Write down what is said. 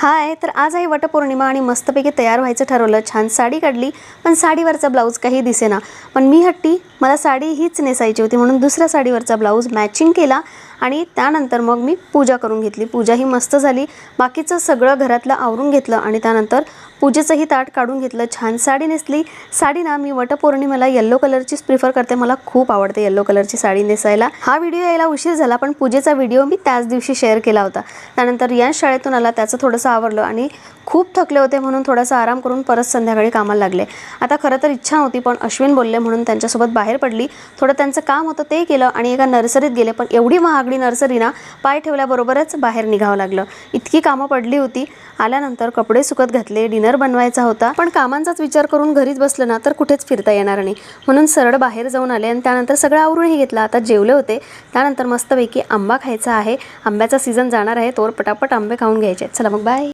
हाय, तर आज आहे वटपौर्णिमा आणि मस्तपैकी तयार व्हायचं ठरवलं. छान साडी काढली, पण साडीवरचा ब्लाऊज काही दिसेना. पण मी हट्टी, मला साडी हीच नेसायची होती म्हणून दुसऱ्या साडीवरचा ब्लाऊज मॅचिंग केला आणि त्यानंतर मग मी पूजा करून घेतली. पूजा ही मस्त झाली. बाकीचं सगळं घरातलं आवरून घेतलं आणि त्यानंतर पूजेचंही ताट काढून घेतलं. छान साडी नेसली. साडी ना मी वटपौर्णिमेला येलो कलरचीच प्रिफर करते. मला खूप आवडते येलो कलरची साडी नेसायला. हा व्हिडिओ यायला उशीर झाला, पण पूजेचा व्हिडिओ मी त्याच दिवशी शेअर केला होता. त्यानंतर या शाळेतून आला, त्याचं थोडंसं आवरलं आणि खूप थकले होते म्हणून थोडासा आराम करून परत संध्याकाळी कामाला लागले. आता खरं तर इच्छा नव्हती, पण अश्विन बोलले म्हणून त्यांच्यासोबत बाहेर पडली. थोडं त्यांचं काम होतं ते केलं आणि एका नर्सरीत गेले. पण एवढी महागडी नर्सरी ना, पाय ठेवल्याबरोबरच बाहेर निघावं लागलं. इतकी कामं पडली होती. आल्यानंतर कपडे सुकत घातले. डिनर बनवायचा होता, पण कामांचाच विचार करून घरीच बसलं ना तर कुठेच फिरता येणार नाही म्हणून सरळ बाहेर जाऊन आले आणि त्यानंतर सगळं आवरूनही घेतलं. आता जेवले होते. त्यानंतर मस्तपैकी आंबा खायचा आहे. आंब्याचा सीझन जाणार आहे, तोवर पटापट आंबे खाऊन घ्यायचे. चला मग बाय.